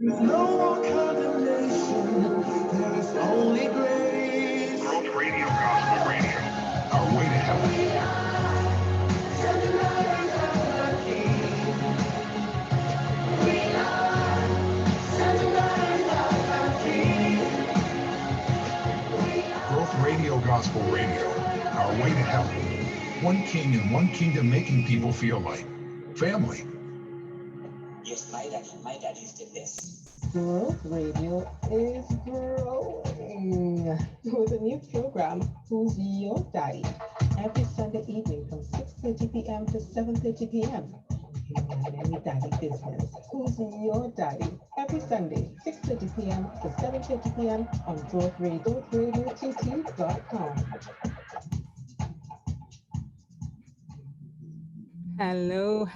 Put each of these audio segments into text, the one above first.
No more condemnation, there is only grace. Growth Radio, Gospel Radio, our way to heaven. We are celebrating our King. We are celebrating our King. Growth Radio, Gospel Radio, our way to heaven. One king and one kingdom making people feel like family. Yes, my daddy's the best. Growth Radio is growing with a new program, Who's Your Daddy? Every Sunday evening from 6:30 p.m. to 7:30 p.m. You got any daddy business? Who's Your Daddy? Every Sunday, 6:30 p.m. to 7:30 p.m. on growthradiott.com. Hello,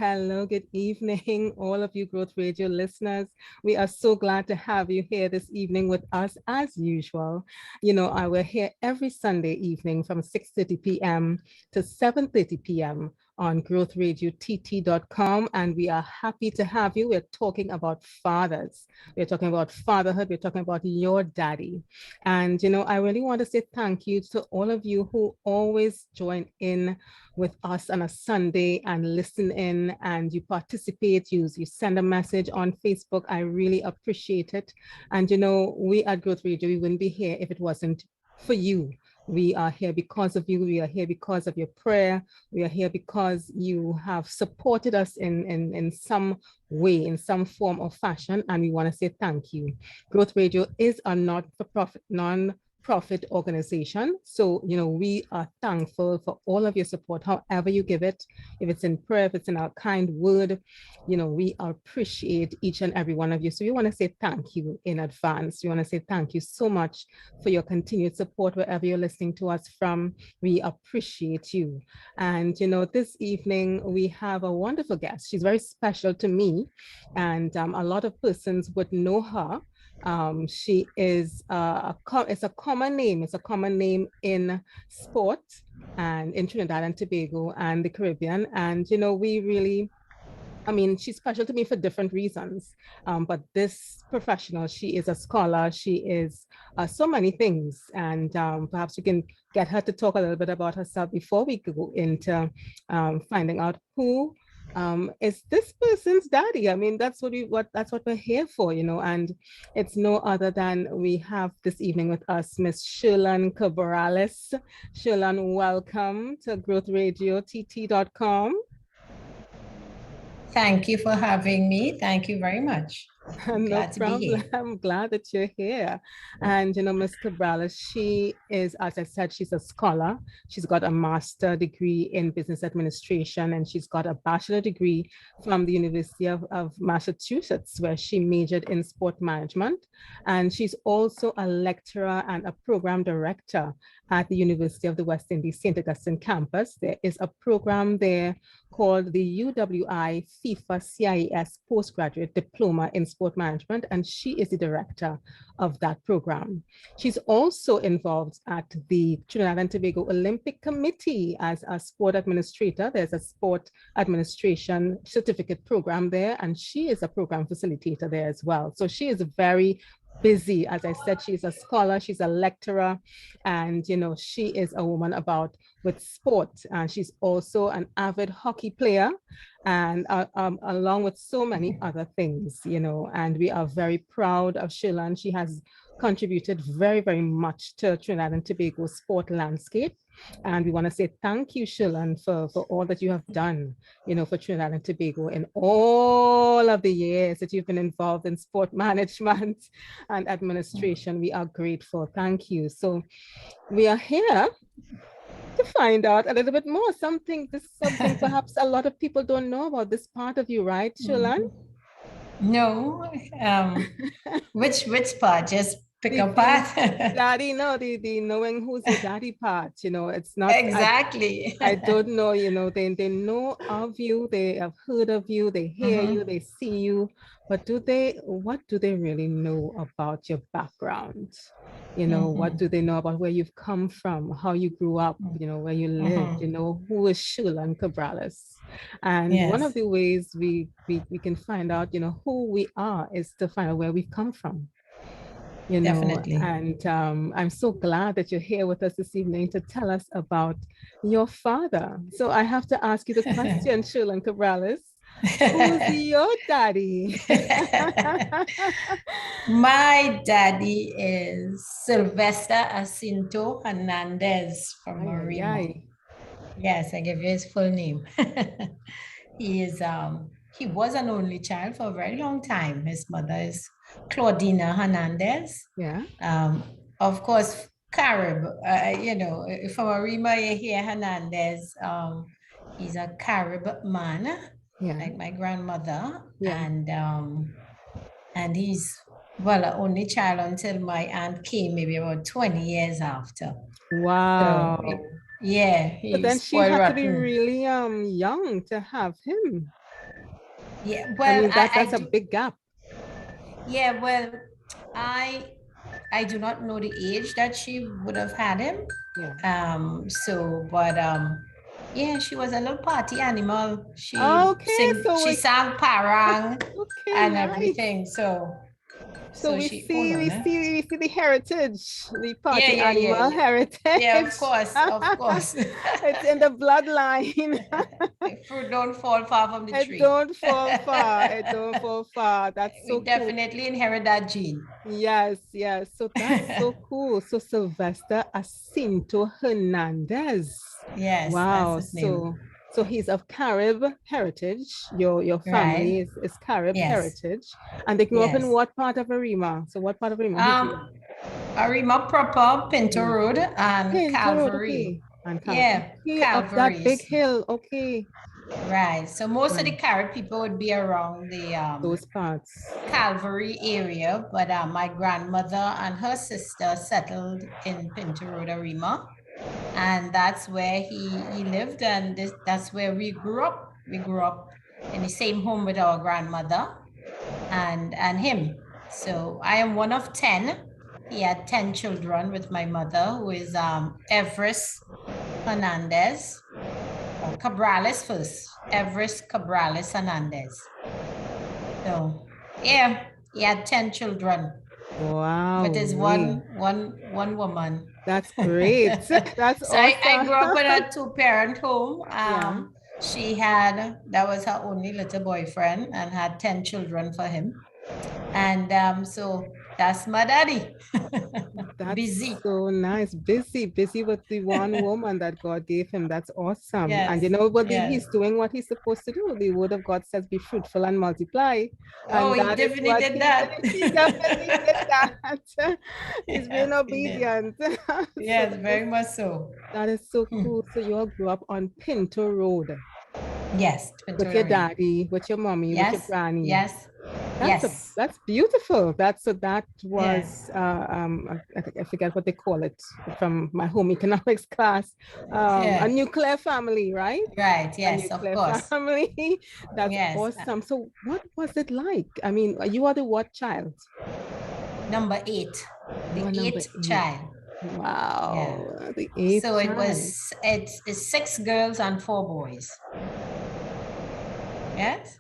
good evening, all of you Growth Radio listeners. We are so glad to have you here this evening with us as usual. You know, we're here every Sunday evening from 6:30 p.m. to 7:30 p.m. on growthradiott.com, and we are happy to have you. We're talking about fathers. We're talking about fatherhood. We're talking about your daddy. And, you know, I really want to say thank you to all of you who always join in with us on a Sunday and listen in, and you participate, you send a message on Facebook. I really appreciate it. And, you know, we at Growth Radio, we wouldn't be here if it wasn't for you. We are here because of you. We are here because of your prayer. We are here because you have supported us in some way, in some form or fashion, and we want to say thank you. Growth Radio is a not-for-profit, non-profit organization. So, you know, we are thankful for all of your support, however you give it. If it's in prayer, if it's in a kind word, you know, we appreciate each and every one of you. So we want to say thank you in advance. We want to say thank you so much for your continued support wherever you're listening to us from. We appreciate you. And, you know, this evening we have a wonderful guest. She's very special to me, and a lot of persons would know her. She is it's a common name. It's a common name in sport and in Trinidad and Tobago and the Caribbean. And, you know, we really, I mean, she's special to me for different reasons. But this professional, she is a scholar. She is so many things. And perhaps we can get her to talk a little bit about herself before we go into finding out who is this person's daddy. I mean, that's what we're here for, you know. And it's no other than we have this evening with us Miss Sherlan Cabralis. Sherlan, welcome to growthradiott.com. Thank you for having me. Thank you very much. I'm glad to be here. I'm glad that you're here. And, you know, Ms. Cabralis, she is, as I said, she's a scholar. She's got a master's degree in business administration, and she's got a bachelor degree from the University of Massachusetts, where she majored in sport management. And she's also a lecturer and a program director at the University of the West Indies, St. Augustine campus. There is a program there called the UWI FIFA CIES Postgraduate Diploma in Sport Management, and she is the director of that program. She's also involved at the Trinidad and Tobago Olympic Committee as a sport administrator. There's a sport administration certificate program there, and she is a program facilitator there as well. So she is very busy. As I said, she's a scholar, she's a lecturer, and, you know, she is a woman about with sport. And she's also an avid hockey player, and along with so many other things, you know, and we are very proud of Sherland. She has contributed very, very much to Trinidad and Tobago sport landscape. And we want to say thank you, Sherland, for all that you have done, you know, for Trinidad and Tobago in all of the years that you've been involved in sport management and administration. We are grateful. Thank you. So we are here to find out a little bit more, something perhaps a lot of people don't know about this part of you, right, Sherland? No, which part? Just pick apart. Daddy, no, the knowing who's your daddy part, it's not Exactly. I don't know, they know of you, they have heard of you, they hear you, they see you, but what do they really know about your background? What do they know about where you've come from, how you grew up, where you lived, who is Sherlan Cabralis? And one of the ways we can find out, who we are is to find out where we've come from. Definitely. And I'm so glad that you're here with us this evening to tell us about your father. So I have to ask you the question, Sherlan Cabralis. Who's your daddy? My daddy is Sylvester Asinto Hernandez from Arima. Yes, I give you his full name. He was an only child for a very long time. His mother is Claudina Hernandez. Yeah. Of course, Carib, from Arima, you hear Hernandez. He's a Carib man, like my grandmother. Yeah. And he's, well, an only child until my aunt came maybe about 20 years after. Wow. So, yeah. But then she had to be really young to have him. Yeah, well, I mean, that's a big gap. Yeah, well, I do not know the age that she would have had him. Yeah. Yeah, she was a little party animal. She sang parang and everything. So we see the heritage, the party animal heritage. Yeah, of course. It's in the bloodline. Fruit don't fall far from the tree. It don't fall far. That's so we definitely inherit that gene. Yes. So that's so cool. So Sylvester Asinto Hernandez. Yes. Wow. That's his name. So he's of Carib heritage. Your family is Carib heritage. And they grew up in what part of Arima? So what part of Arima? Arima proper, Pinto Road and Calvary. Calvary. Up that big hill. Okay. Right. So most of the Carib people would be around the those parts. Calvary area. But my grandmother and her sister settled in Pinto Road, Arima. And that's where he lived, and that's where we grew up. We grew up in the same home with our grandmother and him. So I am one of 10. He had 10 children with my mother, who is Everest Hernandez, or Cabralis first. Everest Cabralis Hernandez. So yeah, he had 10 children. Wow. With his one woman. That's great. That's so awesome. I grew up in a 2-parent home. That was her only little boyfriend and had 10 children for him. And so that's my daddy. That's busy. So nice. Busy with the one woman that God gave him. That's awesome. Yes. And you know what? He's doing what he's supposed to do. The word of God says, be fruitful and multiply. Oh, and he definitely did that. He definitely did that. He's been obedient. Yes, very much so. That is so cool. So you all grew up on Pinto Road. Yes. With your daddy, with your mommy, with your granny. Yes. That's beautiful. That was I forget what they call it from my home economics class. A nuclear family, right? Right. Yes, of course. Family. That's awesome. So what was it like? I mean, you are the what child? Number 8. The 8th child. Wow. Yeah. The 8th. So it's 6 girls and 4 boys. Yes.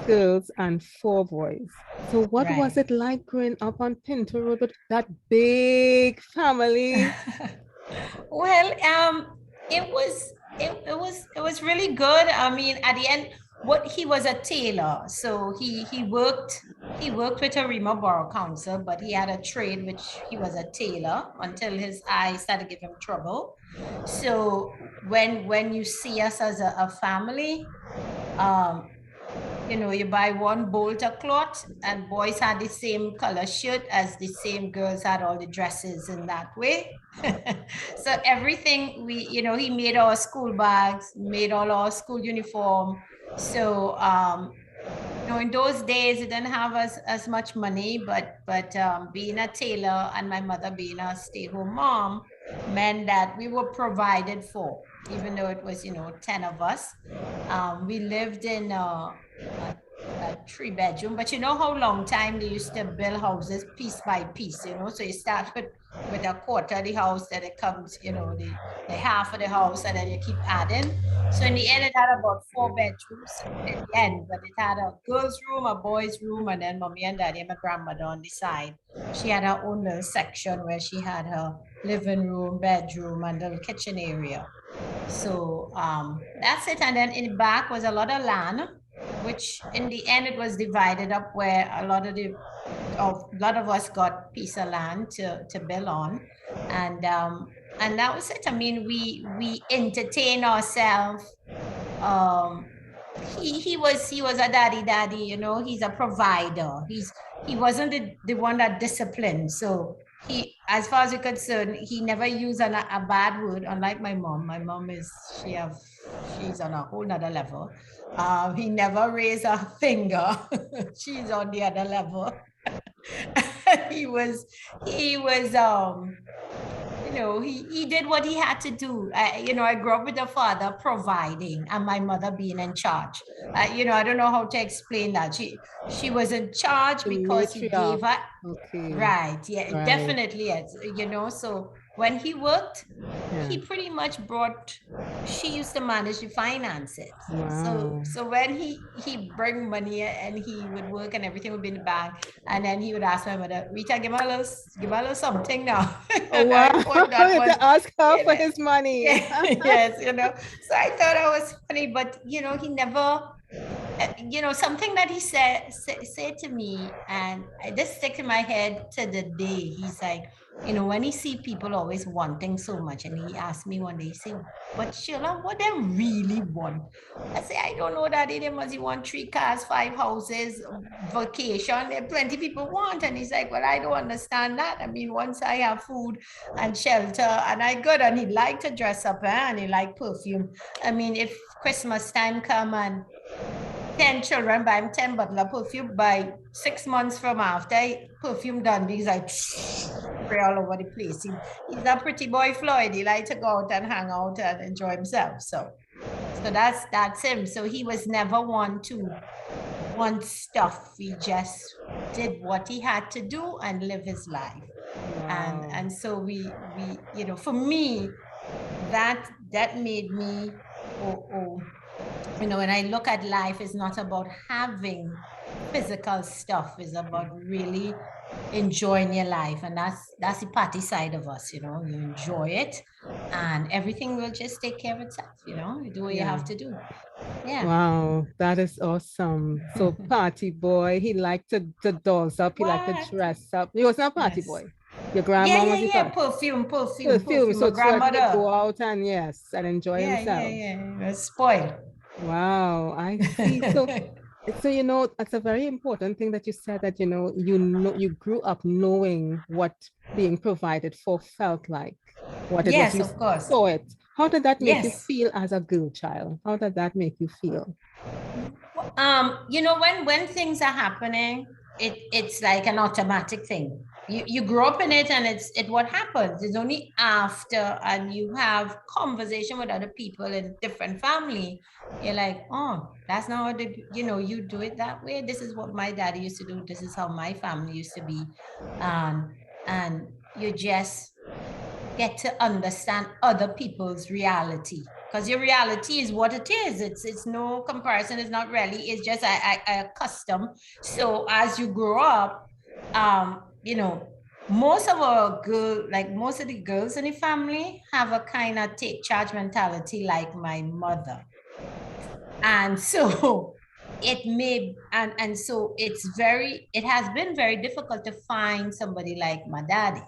Girls and 4 boys. So what was it like growing up on Pinto Road with that big family? Well, it was really good. I mean, at the end, he was a tailor, so he worked with Arima Borough Council, but he had a trade which he was a tailor until his eyes started to give him trouble. So when you see us as a family, you buy one bolt of cloth, and boys had the same color shirt as the same girls had all the dresses in that way. So everything he made our school bags, made all our school uniform. So you know, in those days, we didn't have as much money, but being a tailor and my mother being a stay-home mom meant that we were provided for, even though it was, you know, 10 of us. We lived in a 3-bedroom, but you know how long time they used to build houses piece by piece, you know, so you start with a quarter of the house, then it comes, you know, the half of the house, and then you keep adding. So in the end, it had about 4 bedrooms in the end, but it had a girl's room, a boy's room, and then mommy and daddy and my grandmother on the side. She had her own little section where she had her living room, bedroom, and little kitchen area. So that's it. And then in the back was a lot of land, which in the end it was divided up where a lot of us got piece of land to build on. And that was it. I mean, we entertain ourselves. He was a daddy, you know, he's a provider. He wasn't the one that disciplined. So he, as far as we're concerned, he never used a bad word, unlike my mom. My mom she's on a whole nother level. He never raised a finger. She's on the other level. he was you know, he did what he had to do. You know, I grew up with a father providing and my mother being in charge. You know, I don't know how to explain that. She was in charge The because he matriarch. gave her. Okay. Right. Yeah, Right. definitely. You know, so when he worked, Yeah. he pretty much she used to manage the finances. Wow. So when he bring money and he would work and everything would be in the bank, and then he would ask my mother, Rita, give me a little something now. Oh, wow. I thought that You was, have to ask her you for know, his money. yes, you know. So I thought that was funny, but you know, he never, you know, something that he said to me, and this sticks in my head to the day. He's like, you know, when he see people always wanting so much, and he asked me one day, he said, but Sherlan, what they really want? I say, I don't know, Daddy. They must want 3 cars, 5 houses, vacation. There plenty people want. And he's like, well, I don't understand that. I mean, once I have food and shelter and I good, and he like to dress up and he like perfume. I mean, if Christmas time come and 10 children buy him 10 bottles of perfume, by 6 months from after perfume done, he's like spray all over the place. He's a pretty boy Floyd. He like to go out and hang out and enjoy himself. So that's him. So he was never one to want stuff. He just did what he had to do and live his life. Wow. And so we you know, for me, that made me you know, when I look at life, it's not about having physical stuff. It's about really enjoying your life. And that's the party side of us, you know. You enjoy it and everything will just take care of itself, you know. You do what you have to do. Yeah. Wow, that is awesome. So party boy, he liked to dolls up, he liked to dress up. He was not a party boy. Your grandma was the party. Perfume. So My grandmother go out and yes, and enjoy himself. Yeah. Spoiled. Wow, I see. So you know, that's a very important thing that you said, that you know you grew up knowing what being provided for felt like, what it was. Yes, of course. Saw it. How did that make you feel as a girl child? How did that make you feel? You know, when things are happening, it's like an automatic thing. You grow up in it, and it's what happens. It's only after and you have conversation with other people in different family, you're like, oh, that's not what you know, you do it that way. This is what my daddy used to do. This is how my family used to be. And you just get to understand other people's reality, because your reality is what it is. It's no comparison. It's not really. It's just a custom. So as you grow up, you know, most of the girls in the family have a kind of take charge mentality, like my mother, and so so it has been very difficult to find somebody like my daddy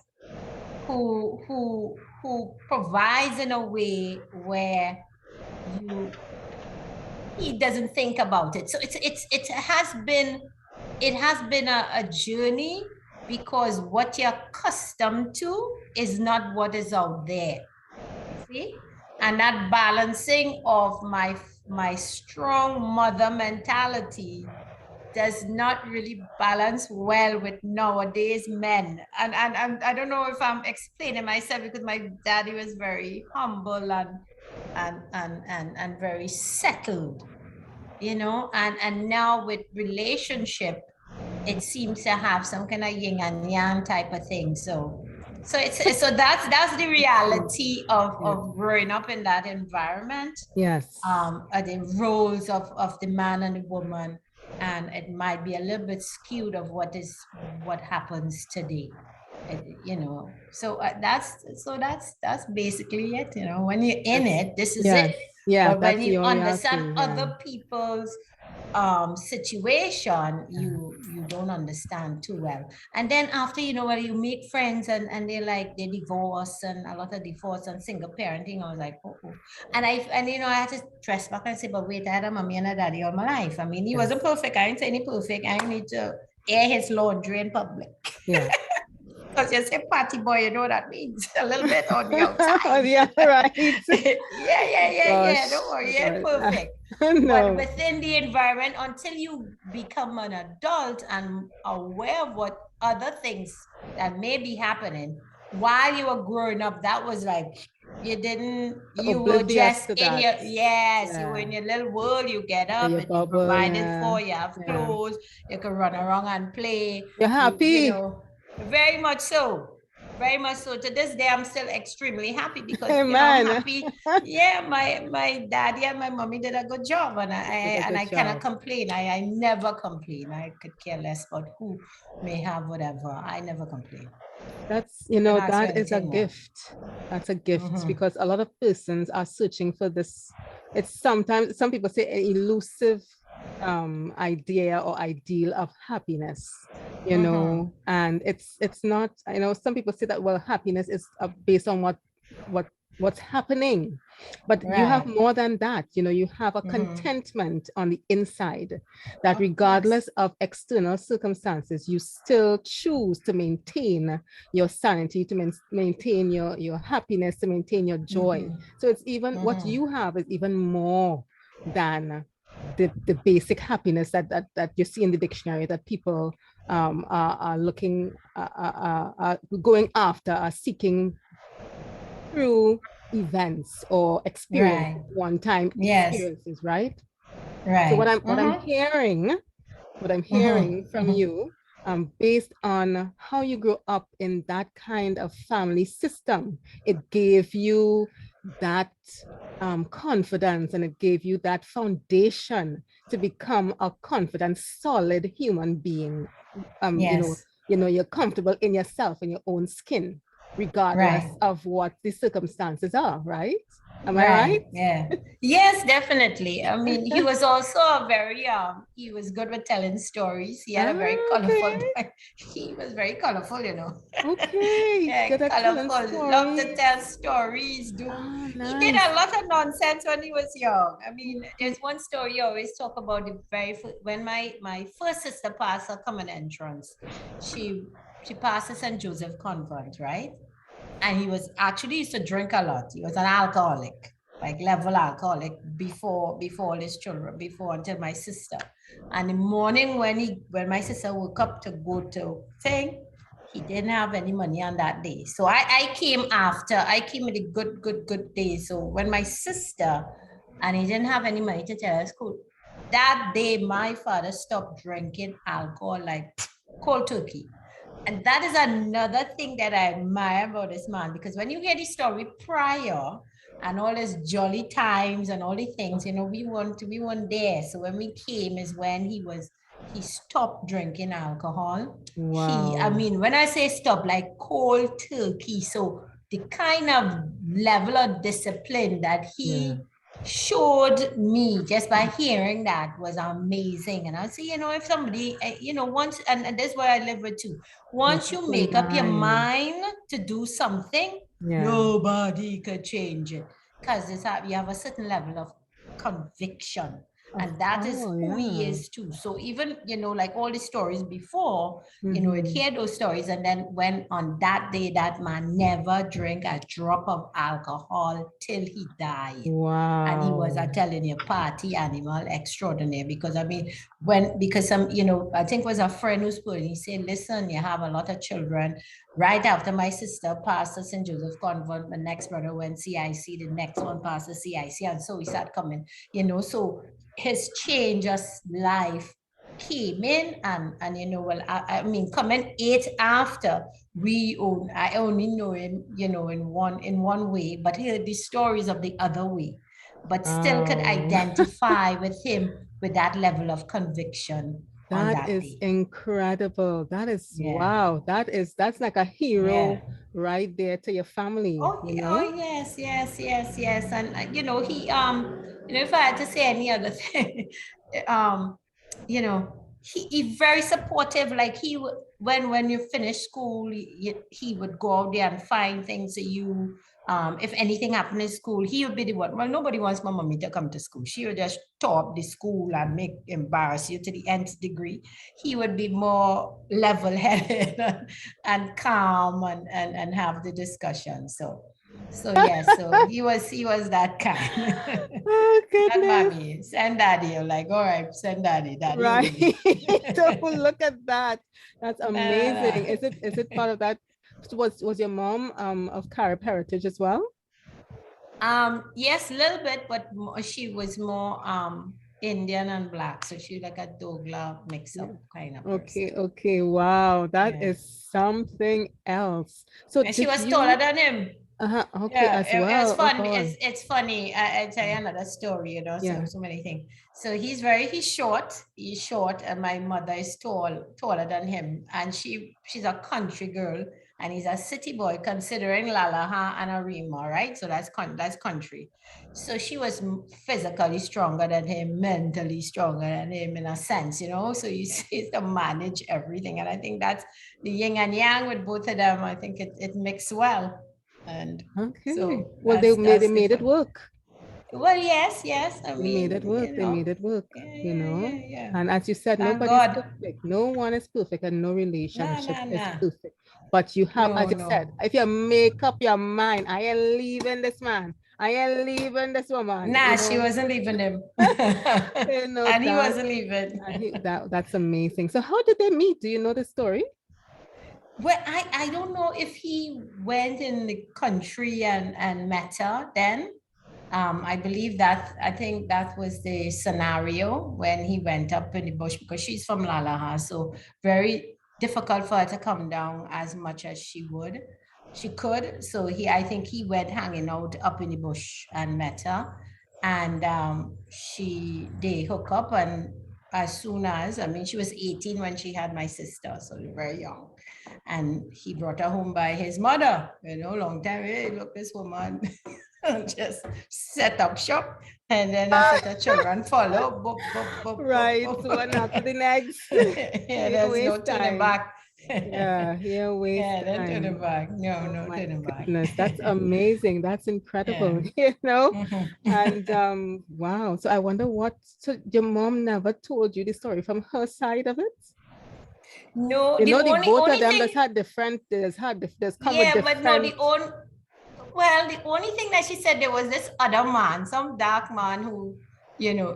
who provides in a way where he doesn't think about it. So it has been a journey, because what you're accustomed to is not what is out there. See? And that balancing of my strong mother mentality does not really balance well with nowadays men. And I don't know if I'm explaining myself, because my daddy was very humble and very settled, you know, and now with relationship, it seems to have some kind of yin and yang type of thing. So that's the reality of growing up in that environment. Yes. The roles of the man and the woman, and it might be a little bit skewed of what happens today. You know, so that's basically it. You know, when you're in it, this is it. Yeah, but when you reality, understand other people's situation, you don't understand too well. And then after, you know, when you make friends and they divorce, and a lot of divorce and single parenting, I was like, oh. And you know, I had to dress back and say, but wait, I had a mommy and a daddy all my life. I mean, he wasn't perfect. I didn't say any perfect. I need to air his laundry in public. Yeah. Because you say party boy, you know what that means. A little bit on the outside. Yeah, right. Yeah. Don't worry, you ain't perfect. No. But within the environment, until you become an adult and aware of what other things that may be happening while you were growing up, that was like, you were just in your, you were in your little world. You get up, and you provided for, you have clothes, you can run around and play. You're happy. You know, very much so. Very much so. To this day, I'm still extremely happy because you know, I'm happy. Yeah, my daddy and my mommy did a good job, and I cannot complain. I never complain. I could care less about who may have whatever. I never complain. That's, you know, that is a gift. That's a gift, because a lot of persons are searching for this. It's sometimes, some people say, an elusive idea or ideal of happiness, you know, and it's not, you know, some people say that, well, happiness is based on what's happening, but you have more than that. You know, you have a contentment on the inside that regardless of external circumstances, you still choose to maintain your sanity, to maintain your happiness, to maintain your joy. So it's even what you have is even more than the basic happiness that you see in the dictionary, that people are looking, are going after, are seeking through events or experience, one-time experiences, right? So what I'm hearing from you, based on how you grew up in that kind of family system, it gave you that confidence, and it gave you that foundation to become a confident, solid human being. You know, you're comfortable in yourself, in your own skin, regardless of what the circumstances are, right? Am I right? Yeah. Yes, definitely. I mean, he was also a very, he was good with telling stories. He had a very colorful, he was very colorful, you know. Okay. Yeah, colorful. Loved to tell stories. He did a lot of nonsense when he was young. I mean, there's one story you always talk about, the very first, when my first sister passed her common entrance. She passed the St. Joseph Convent, right? And he was actually used to drink a lot. He was an alcoholic, like level alcoholic before all his children, until my sister. And the morning when my sister woke up to go to thing, he didn't have any money on that day. So I came after. I came in the good day. So when my sister, and he didn't have any money to tell us school, that day my father stopped drinking alcohol like cold turkey. And that is another thing that I admire about this man, because when you hear the story prior and all his jolly times and all the things, you know, we weren't there. So when we came is when he stopped drinking alcohol. Wow. I mean, when I say stop, like cold turkey. So the kind of level of discipline that he showed me just by hearing that was amazing. And I say, you know, if somebody, you know, once, and that's what I live with too, once you make up your mind to do something, nobody could change it, because you have a certain level of conviction. And that is who he is too. So even, you know, like all the stories before, you know, it hear those stories. And then when on that day, that man never drank a drop of alcohol till he died. Wow. And he was, I'm telling you, party animal extraordinary. Because I mean, because some, you know, I think it was a friend who spoke, he said, listen, you have a lot of children. Right after my sister passed the St. Joseph Convent, the next brother went CIC, the next one passed the CIC, and so he started coming, you know, so his change of life came in, and you know, well, I mean, coming 8 after I only know him, you know, in one way, but hear the stories of the other way, but still could identify with him with that level of conviction. That is day. incredible. That is, wow. That's like a hero right there to your family. Oh, you know? Oh yes. And you know, he, you know, if I had to say any other thing, you know, he very supportive. Like he would, when you finish school, he would go out there and find things that you, if anything happened in school, he would be the one. Well, nobody wants my mommy to come to school. She would just top the school and embarrass you to the nth degree. He would be more level-headed and calm and have the discussion. So yeah, so he was that kind. Oh goodness. And mommy, send daddy. You're like, all right, send daddy. Right. So look at that. That's amazing. Is it part of that? Was your mom of Carib heritage as well? Yes, a little bit, but she was more Indian and black, so she like a Douglas mix-up kind of person. Okay, wow, that is something else. So and she was taller than him. Okay, as well. It was fun. It's funny. I'll tell you another story, you know, so many things. So he's short, and my mother is taller than him. And she's a country girl, and he's a city boy, considering Lalaha and Arima, right? So that's country. So she was physically stronger than him, mentally stronger than him in a sense, you know. So he's to manage everything. And I think that's the yin and yang with both of them. I think it mixed well. And so well, they made it work. Well, yes. I mean, they made it work. You know, they made it work. You know, and as you said, Thank nobody's perfect. No one is perfect, and no relationship is perfect. But you have, as you said, if you make up your mind, I am leaving this man. I am leaving this woman. Nah, she wasn't leaving him. And he wasn't leaving. That's amazing. So how did they meet? Do you know the story? Well, I don't know if he went in the country and met her then. I think that was the scenario when he went up in the bush, because she's from Lalaha, so very difficult for her to come down as much as she could. So I think he went hanging out up in the bush and met her, and they hook up, and as soon as, I mean, she was 18 when she had my sister, so very young. And he brought her home by his mother, you know, long time. Hey, look, this woman just set up shop, and then after the children follow. Right, one after the next. There's no turning back. Don't turn it back. No turning back. Goodness, that's amazing. That's incredible, you know? And wow. So I wonder so your mom never told you the story from her side of it? No, you know, both of them has had different, there's come with different. But no, the only thing that she said, there was this other man, some dark man who, you know,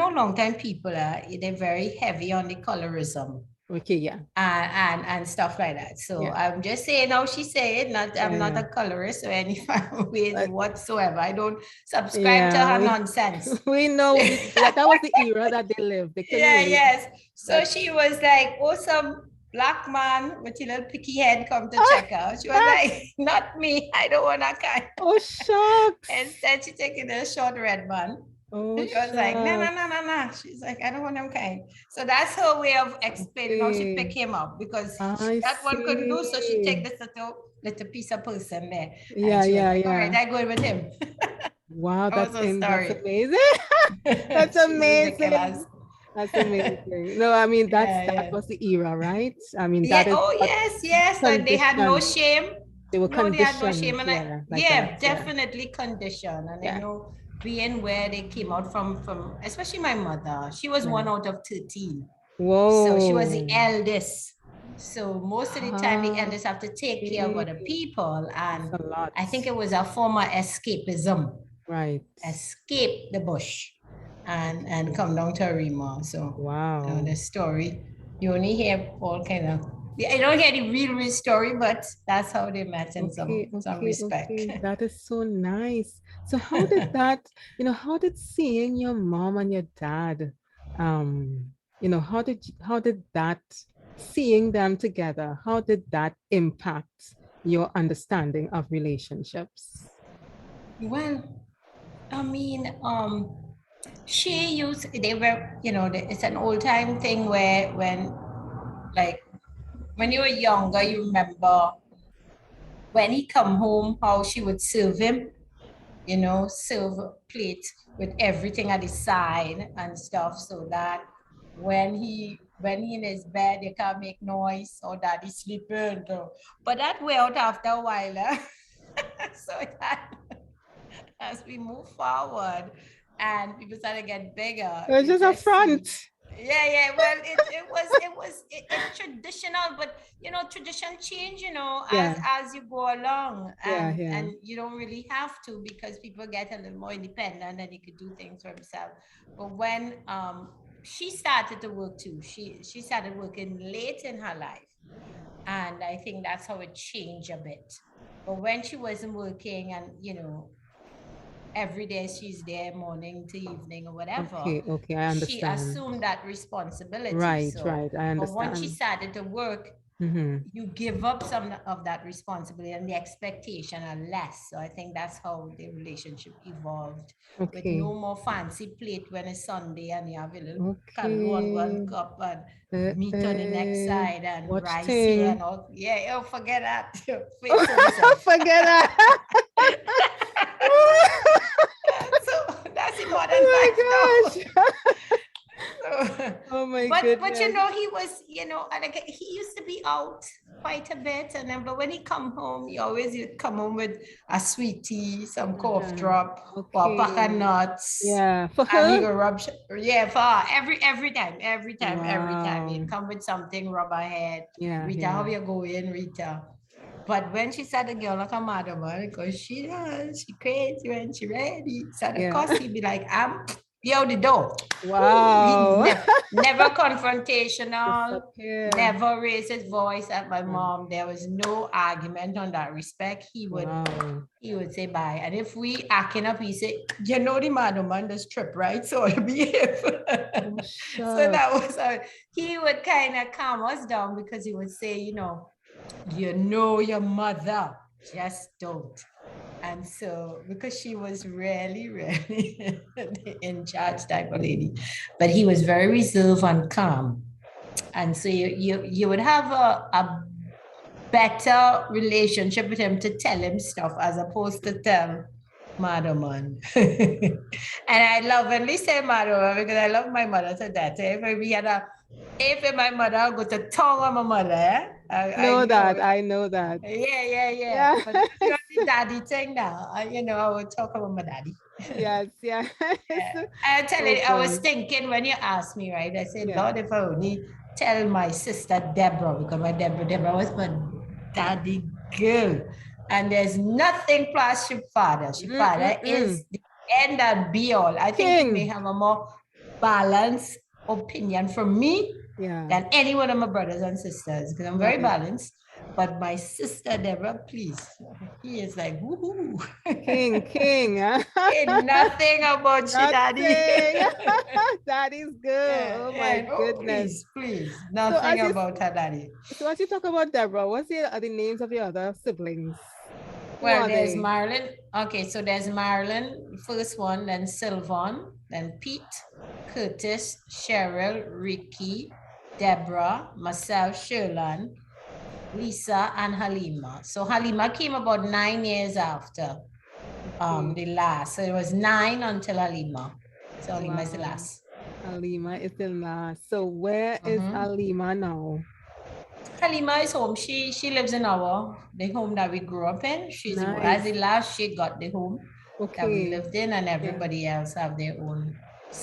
long time people they're very heavy on the colorism. Okay, yeah. And stuff like that. So I'm just saying how she said, I'm not a colorist or any way whatsoever. I don't subscribe to her nonsense. We know that was the era that they lived. So she was like, some black man with a little picky head come to check her. She was like, not me. I don't want that kind. Oh, shucks. Instead, she taking a short red man. Oh, she was like, no. She's like, I don't want them kind. So that's her way of explaining how she picked him up, because that one couldn't do. So she take this little piece of person there. Like, all right, I go with him. Wow, that's amazing. That's amazing. That's amazing. No, I mean, that was the era, right? I mean, that is. Oh, yes. And they had no shame. They were conditioned. They had no shame. And definitely conditioned. And you know, being where they came out from especially my mother, she was one out of 13. Whoa. So she was the eldest. So most of the time the eldest have to take care of other people. And a lot. I think it was a form of escapism. Right. Escape the bush and come down to Arima. So wow. The story, you only hear all kind of, I don't hear the real story, but that's how they met in some respect. Okay. That is so nice. So how did that, how did seeing your mom and your dad, how did that, seeing them together, how did that impact your understanding of relationships? Well, I mean, they were, it's an old time thing where when you were younger, you remember when he come home, how she would serve him, serve a plate with everything at his side and stuff, so that when he in his bed, they can't make noise or daddy sleeping. But that went out after a while. So that as we move forward and people started to get bigger. It was just a front. Yeah. Well, it was traditional, but tradition change, as you go along, and you don't really have to, because people get a little more independent and you could do things for themselves. But when she started to work too, she started working late in her life, and I think that's how it changed a bit. But when she wasn't working, and every day she's there morning to evening or whatever. Okay, I understand. She assumed that responsibility. Right, I understand. But once she started to work, you give up some of that responsibility, and the expectation are less. So I think that's how the relationship evolved. With no more fancy plate when it's Sunday and you have a little canoe on one cup and meat on the next side and rice here and all. Yeah, forget that. Forget that. So that's the modern life now. Oh my goodness. But he was, like he used to be out quite a bit, and then but when he come home, he always would come home with a sweetie, some cough drop, or pack of nuts. Yeah, for her. And he go rub. Yeah, for her. Every time he'd come with something, rub her head. Yeah, Rita, how you going, Rita? But when she said the girl like a madam, because she crazy when she ready. So of course he'd be like, I'm out the door. Wow. Never confrontational, never raised his voice at my mom. There was no argument on that respect. He would say bye. And if we acting up, he say, the madam on this trip, right? So I'll behave. So that was he would kind of calm us down, because he would say, your mother, just don't. And so, because she was really, really in charge type of lady, but he was very reserved and calm. And so you would have a better relationship with him to tell him stuff as opposed to tell Madam. And I lovingly say Madam because I love my mother to that. If my mother go to tongue on my mother, I know that. Yeah. But that's the daddy thing now. I would talk about my daddy. Yes. I tell you, I was thinking when you asked me, right? I said, Lord, if I only tell my sister Deborah, because my Deborah was my daddy girl. And there's nothing past your father. Your father is the end and be all. I think you may have a more balanced opinion from me than any one of my brothers and sisters, because I'm very balanced. But my sister Deborah, please, he is like woohoo, king. Ain't nothing about your daddy. Daddy's good. Oh my goodness. Please, nothing about her daddy. So as you talk about Deborah, what's the names of your other siblings? Well, there's Marilyn. Okay, so there's Marilyn, first one, then Sylvan, then Pete, Curtis, Cheryl, Ricky, Deborah, myself, Sherland, Lisa, and Halima. So Halima came about 9 years after the last. So it was 9 until Halima. So Halima is the last. Halima is the last. So where is Halima now? Halima is home. She lives in the home that we grew up in. She's as the last she got the home. that we Okay. lived in, and everybody else have their own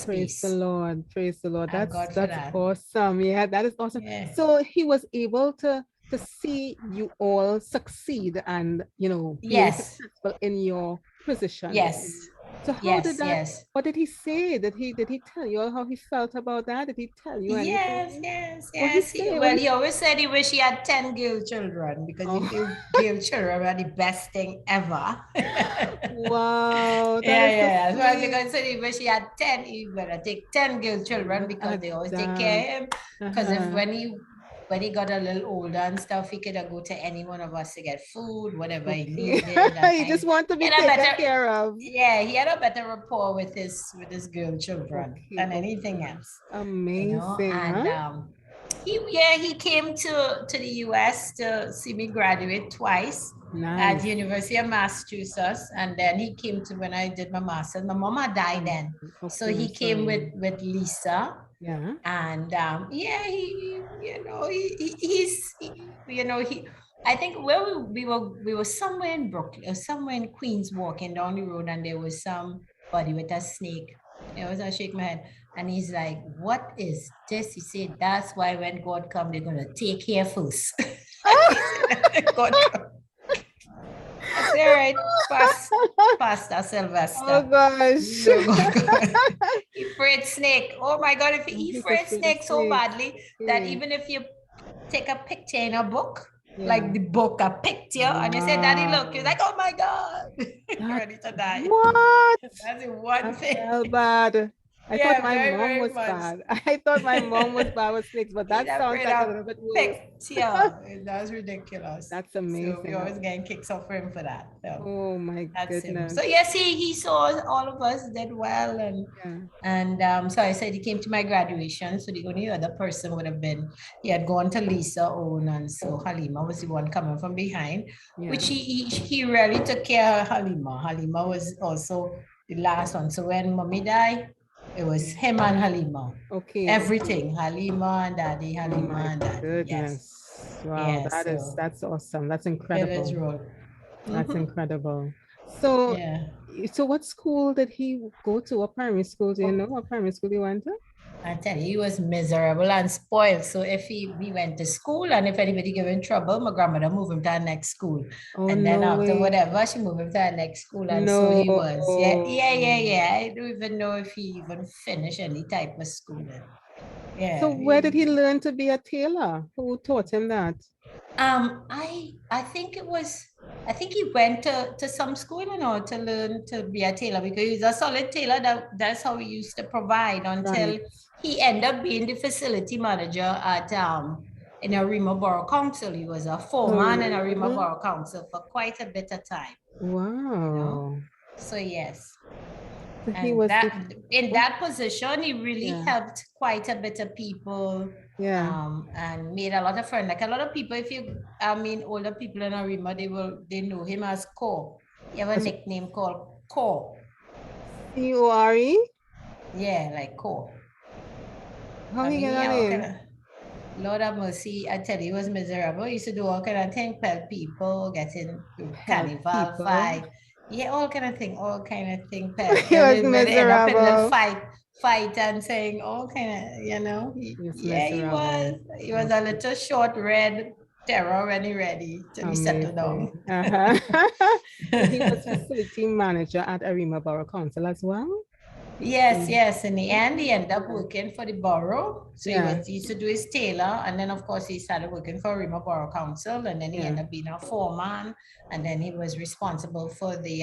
Praise the space. Lord. Praise the Lord. Thank That's God for that. awesome. Yeah, that is awesome. Yeah. So he was able to see you all succeed and being Yes. successful in your positions. Yes. So how Yes. did that? Yes. What did he say? Did he tell you all how he felt about that? Did he tell you anything? Yes. What he Yes. say? Well, he always said he wish he had 10 girl children because he Oh. feel girl children are the best thing ever. Wow, that is Yeah. so So sweet. because he said he wish he had 10, he better take 10 girl children Look because at they always take that. care of him. Because if Uh-huh. when he got a little older and stuff, he could go to any one of us to get food, whatever he Okay. needed. You just want to He be had a taken better, care of. yeah, he had a better rapport with his girl children Okay, than anything else. Amazing, And huh? he came to the US to see me graduate twice at Nice. University of Massachusetts, and then he came to when I did my master's. My mama died then, so Okay, he I'm came sorry. with Lisa. Yeah. And I think where we were somewhere in Brooklyn or somewhere in Queens walking down the road, and there was somebody with a snake. I shake my head, and he's like, "What is this?" He said, "That's why when God come, they're gonna take care first." He said, God come. I said, "All right, Pastor Sylvester." Oh gosh. No, God. He afraid snake. Oh my God, if he He's afraid afraid of snake so snakes. badly that Okay. even if you take a picture in a book, Yeah. like the book, a picture, and you say, "Daddy, look," you're like, "Oh my God," you're That- ready to die. What? That's the one That's thing. well bad. I thought Yeah, my very, mom very was much. bad. I thought my mom was bad with snakes, but He's that sounds afraid like a of little bit worse. picture. That's ridiculous. That's So we amazing. always getting kicks off for him for that. So Oh my that's him. goodness. So yes, he saw all of us did well, and so I said he came to my graduation. So the only other person would have been he had gone to Lisa Owen, and so Halima was the one coming from behind, Yeah. which he really took care of Halima. Halima was also the last one. So when mommy died, it was him and Halima. Okay. Everything, Halima and Daddy, Oh Halima my and Daddy. goodness. Yes. Wow, Yes. that's awesome. That's Village incredible. role. That's incredible. So Yeah. so what school did he go to? What primary school do you know? What primary school he went to? I tell you, he was miserable and spoiled. So if we went to school, and if anybody gave him trouble, my grandmother moved him to our next school. Oh, And then no after way. whatever, she moved him to our next school. And so he was. No. Yeah. I don't even know if he even finished any type of schooling. Yeah. So where did he learn to be a tailor? Who taught him that? I think he went to some school, to learn to be a tailor, because he's a solid tailor. That's how he used to provide until Right. he ended up being the facility manager at in Arima Borough Council. He was a foreman in Arima Borough Council for quite a bit of time. Wow. So yes. So he And was in that position, he really Yeah. helped quite a bit of people. Yeah. And made a lot of friends. Like a lot of people, older people in Arima, they know him as Ko. He have a nickname called Ko. C-O-R-E? Yeah, like Ko. How he get a name? Lord have mercy, I tell you, he was miserable. He used to do all kind of things, help people, getting carnival fight. Yeah, all kind of thing. He was When they end up in a little miserable. fight and saying all kind of, He was He miserable. was a little short red terror when he ready to be settled down. So he was facility manager at Arima Borough Council as well? Yes. In the end, he ended up working for the borough. So Yeah. he used to do his tailor, and then of course he started working for Arima Borough Council, and then he ended up being a foreman, and then he was responsible for the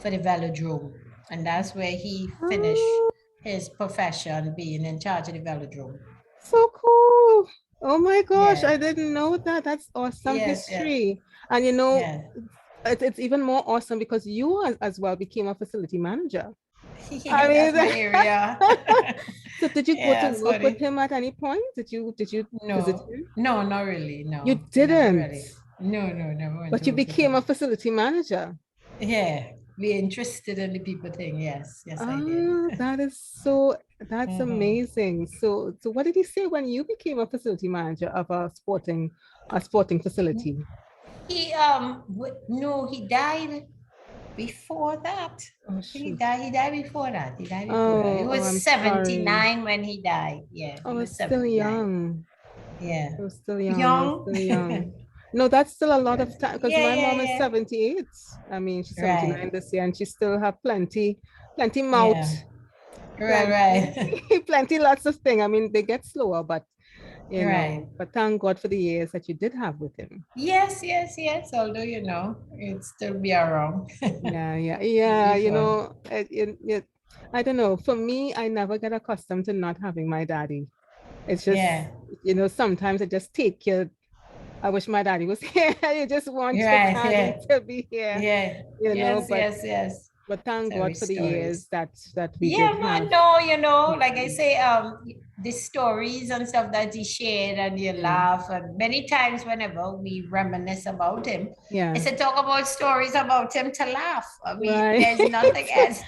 velodrome, and that's where he finished his profession, being in charge of the velodrome. So cool. Oh my gosh, Yeah. I didn't know that. That's awesome Yes, history. And it's even more awesome because you as well became a facility manager. I mean, That's my area. So did you go to work with him at any point? Did you visit him? No, not really. No. You didn't. Really. No, never. But you became a facility manager. Yeah, be interested in the people thing. Yes, I did. That's amazing. So what did he say when you became a facility manager of a sporting facility? He died. before that. Oh, He shoot. died before that. He died before that. He Oh, was I'm sorry. 79 when he died. Yeah, he Oh, was it's still 79. young. Yeah. You're still young. You're Young. still young. No, that's still a lot of time because Yeah, my yeah, mom is yeah. 78. I mean, she's 79 Right. this year and she still have plenty mouth, Yeah. Right, plenty, right. plenty lots of things. I mean, they get slower, but you Right. know, but thank God for the years that you did have with him. Yes, yes, yes. Although, you know, it still be around. Yeah. You Before. know, I don't know. For me, I never get accustomed to not having my daddy. It's just, Yeah. you know, sometimes it just take you. I wish my daddy was here. You just want your Right, daddy yeah. to be here, Yeah. you know, Yes, yes, yes. but thank Tell me God for the years stories. that we Yeah, did man, have. no, you know, like I say, the stories and stuff that he shared and you Yeah. laugh. And many times whenever we reminisce about him, Yeah. I said, talk about stories about him to laugh. I mean, Right. there's nothing else.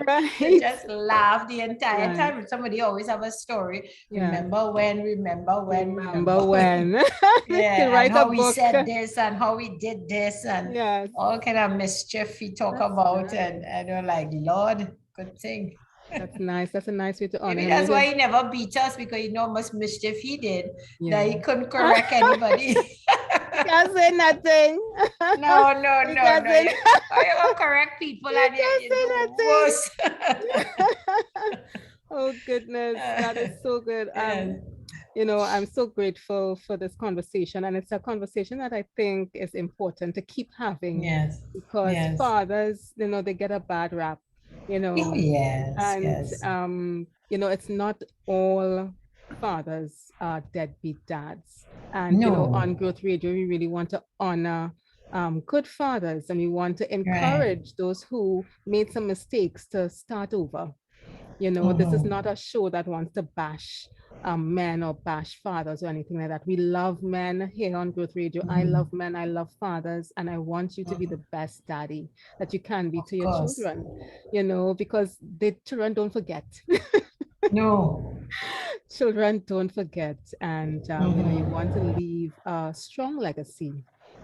Right. To just laugh the entire Right. time. Somebody always have a story. Yeah. Remember when. Remember when. Yeah, and Write a how we book. said this and how we did this and Yes. all kind of mischief he talk That's about. nice. And we're like, Lord, good thing. That's nice. That's a nice way to honor Maybe him. that's why he never beat us, because you know how much mischief he did, Yeah. that he couldn't correct anybody. Can't say nothing. No. He You doesn't. gonna correct people and you say do nothing. worse. Oh goodness, that is so good. Yes. You know, I'm so grateful for this conversation, and it's a conversation that I think is important to keep having. Yes. Because Yes. fathers, you know, they get a bad rap, you know. Oh, yes. And Yes. you know, it's not all fathers are deadbeat dads. And you know, No. on Growth Radio, we really want to honor good fathers, and we want to encourage those who made some mistakes to start over. You know, this is not a show that wants to bash men or bash fathers or anything like that. We love men here on Growth Radio. I love men, I love fathers, and I want you to be the best daddy that you can be to your children, you know, because the children don't forget. No. Children don't forget, and you know, you want to leave a strong legacy,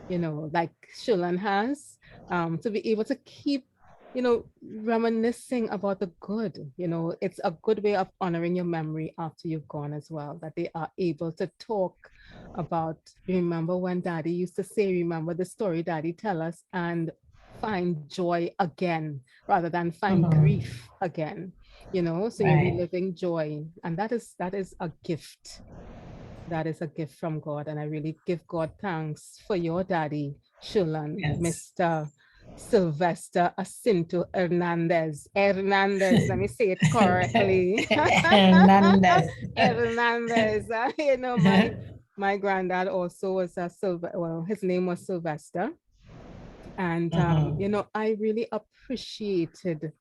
you know, like Sherland has, to be able to keep, you know, reminiscing about the good. You know, it's a good way of honoring your memory after you've gone as well, that they are able to talk about, remember when daddy used to say, remember the story daddy tell us, and find joy again rather than find grief again, you know. So you're reliving joy, and that is a gift. That is a gift from God, and I really give God thanks for your daddy, Sherland, Mr. Sylvester Asinto Hernandez. Let me say it correctly. Hernandez. Hernandez. You know, my granddad also was his name was Sylvester. And, you know, I really appreciated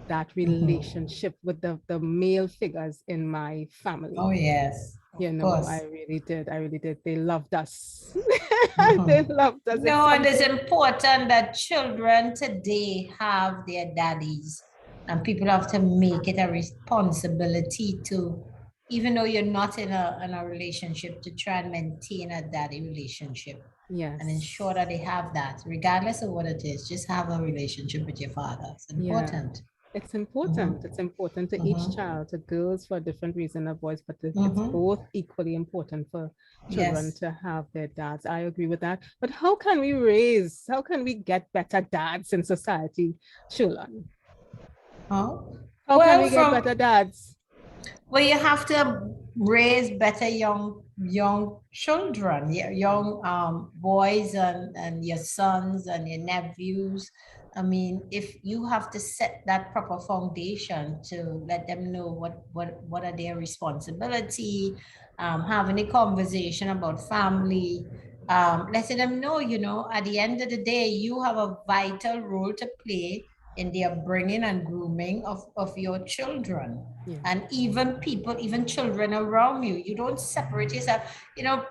that relationship with the male figures in my family. Oh, yes. You know, I really did. They loved us. They loved us. No, and it's important that children today have their daddies, and people have to make it a responsibility to, even though you're not in a relationship, to try and maintain a daddy relationship. Yes. And ensure that they have that, regardless of what it is. Just have a relationship with your father. It's important. Yeah. It's important. It's important to each child, to girls for a different reason, of boys, but it's both equally important for children to have their dads. I agree with that. But how can we get better dads in society, Sherland? How can we get better dads? Well, you have to raise better young children, young boys and your sons and your nephews. I mean, if you have to set that proper foundation to let them know what are their responsibility, having a conversation about family, letting them know, you know, at the end of the day, you have a vital role to play in the upbringing and grooming of your children. And even children around you. You don't separate yourself. You know,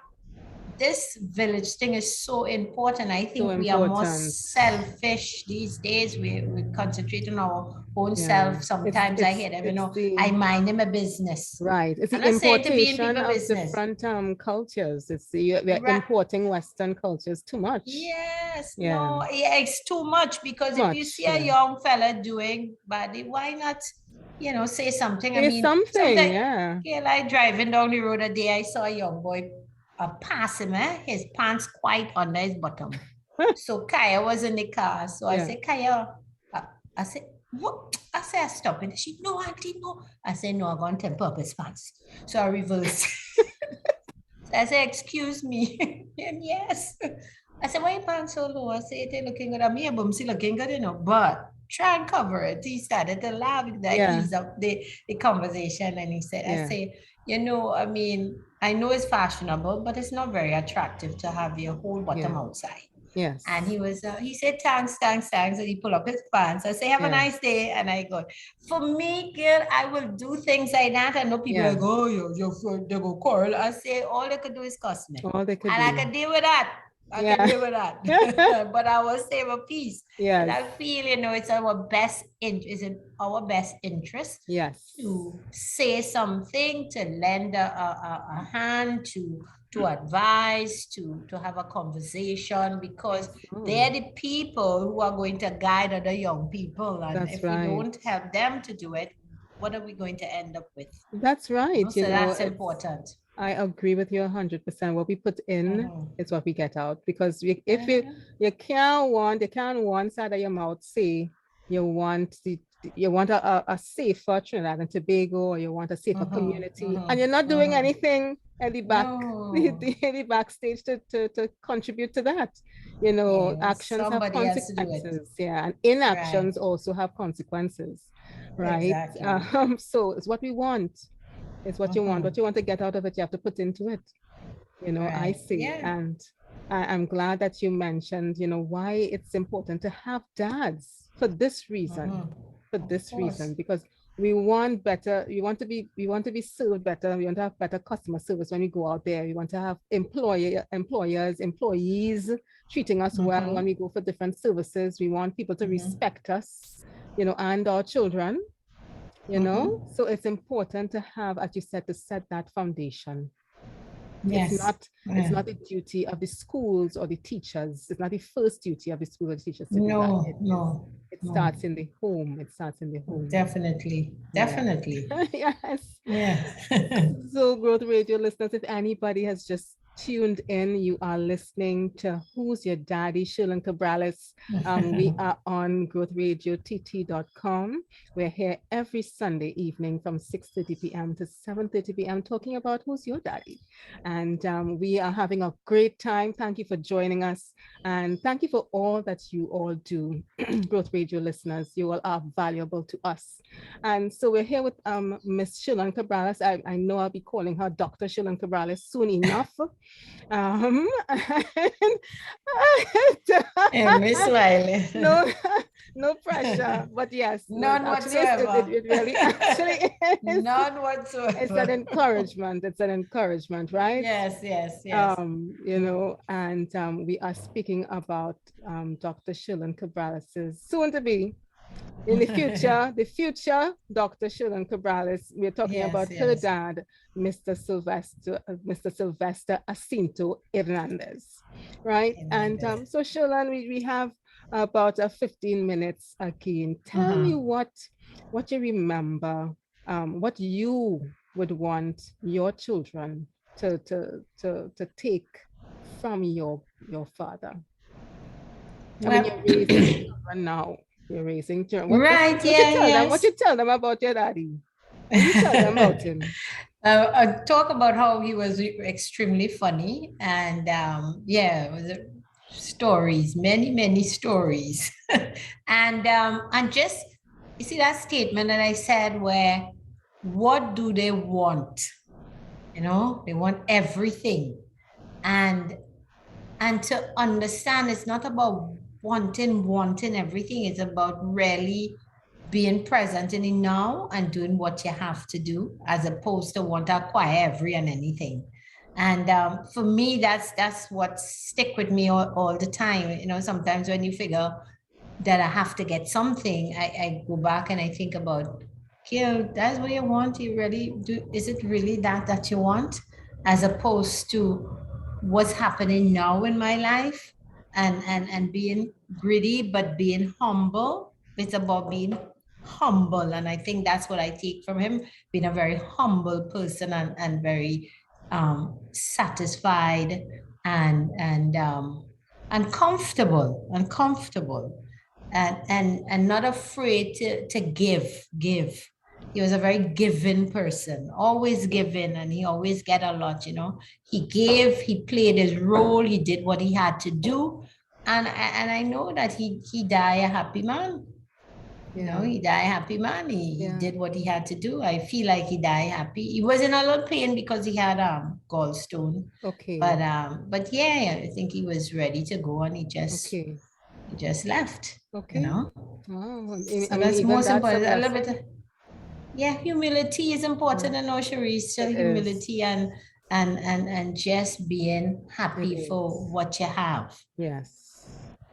this village thing is so important. I think So we are more important. selfish these days. We concentrate on our own Yeah. self. Sometimes I hear them, you it's know, the- I mind him a business. Right. It's I'm the not saying to be in importation people of business. different cultures. It's the we're Right. importing Western cultures too much. Yes, Yeah. no, yeah, it's too much because Too if you much, see a yeah. young fella doing badly, why not, you know, say something? I Say mean, something, sometimes, yeah. yeah, like driving down the road a day, I saw a young boy pass him, his pants quite under his bottom. So Kaya was in the car. So I Yeah. said, Kaya, I said, what? I said, stop it. She, no, auntie, no. I said, no, I'm going to purpose pants. So I reversed. So I said, excuse me. And yes. I said, why your pants so low? I said, they're looking good at me, but I'm still looking good, you know, but try and cover it. He started to laugh. That Yeah. eased up the conversation. And he said, Yeah. I say, you know, I mean, I know it's fashionable, but it's not very attractive to have your whole bottom Yeah. outside. Yes. And he said, thanks. And he pulled up his pants. I say, have a Yeah. nice day. And I go, for me, girl, I will do things like that. I know people Yeah. like, oh, they go quarrel. I say, all they could do is cuss me. All they could And I do. can deal with that. I Yeah. can deal with that. But I will save a piece. Yes. And I feel, you know, it's our best interest, in our best interest Yes. to say something, to lend a hand, to advise, to have a conversation, because they're the people who are going to guide other young people. And That's if right. we don't help them to do it, what are we going to end up with? That's right. So You know, that's it's- important. I agree with you 100%. What we put in Mhm. is what we get out. Because if you can't one side of your mouth say you want a safer Trinidad and Tobago, or you want a safer community, and you're not doing anything at the back, the backstage to contribute to that. You know, Yeah, actions have somebody has to do it. consequences. Yeah, and inactions also have consequences, right? Exactly. So it's what we want. It's what you want. What you want to get out of it, you have to put into it. You know, I Right. see. Yeah. And I'm glad that you mentioned, you know, why it's important to have dads for this reason. For this reason, because we want better, we want to be served better, we want to have better customer service when we go out there. We want to have employees treating us well when we go for different services. We want people to respect us, you know, and our children. You know, so it's important to have, as you said, to set that foundation. Yes. It's not the duty of the schools or the teachers. It's not the first duty of the school or the teachers to do that. It starts in the home. It starts in the home. Definitely. Yes. Yeah. So, Growth Radio listeners, if anybody has just tuned in, you are listening to Who's Your Daddy, Sherlan Cabralis. We are on growthradiott.com. We're here every Sunday evening from 6:30 p.m. to 7:30 p.m. talking about Who's Your Daddy. And we are having a great time. Thank you for joining us. And thank you for all that you all do, Growth Radio listeners. You all are valuable to us. And so we're here with Miss Sherlan Cabralis. I know I'll be calling her Dr. Sherlan Cabralis soon enough. Miss Wiley. No pressure, but yes, None whatsoever. It really actually is. None whatsoever. It's an encouragement. It's an encouragement, right? Yes. You know, and we are speaking about Dr. Sherlan Cabralis's soon to be in the future Dr. Sherlan Cabralis. We're talking about her dad, Mr. Sylvester Asinto Hernandez, right? And so Sherlan, we have about 15 minutes again. Tell me what you remember, what you would want your children to take from your father. I mean, you're raising children now. You're raising children. What you tell them about your daddy? What you tell them about him? Talk about how he was extremely funny, and it was stories, many stories, and just, you see that statement that I said, where what do they want? You know, they want everything, and to understand it's not about wanting everything. It's about really being present in the now and doing what you have to do, as opposed to want to acquire every and anything. For me, that's what stick with me all the time. You know, sometimes when you figure that I have to get something, I go back and I think about, Kill, that's what you want. You really do. Is it really that you want? As opposed to what's happening now in my life, and being greedy, but being humble. It's about being humble. And I think that's what I take from him, being a very humble person, and very satisfied and comfortable and not afraid to give. He was a very giving person, always giving, and he always get a lot, you know. He gave, he played his role, he did what he had to do. And I know that he died a happy man. You know, he died a happy man. He did what he had to do. I feel like he died happy. He was in a lot of pain because he had gallstone. Okay. But yeah, I think he was ready to go, and he just left. Okay. You know? Oh, So that's most important. A little bit. Humility is important, and Charisse. So humility and just being happy for what you have. Yes.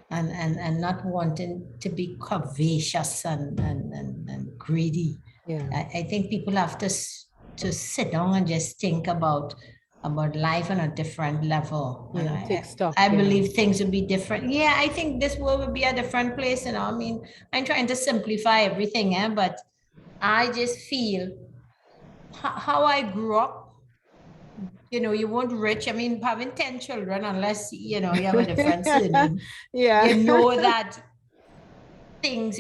And not wanting to be covetous and greedy. Yeah. I think people have to sit down and just think about life on a different level. Yeah, take stock. I believe things will be different. Yeah, I think this world will be a different place. You know, I mean, I'm trying to simplify everything, but I just feel how I grew up. You know, you weren't rich. I mean, having 10 children, unless, you know, you have a different surname. You know that things,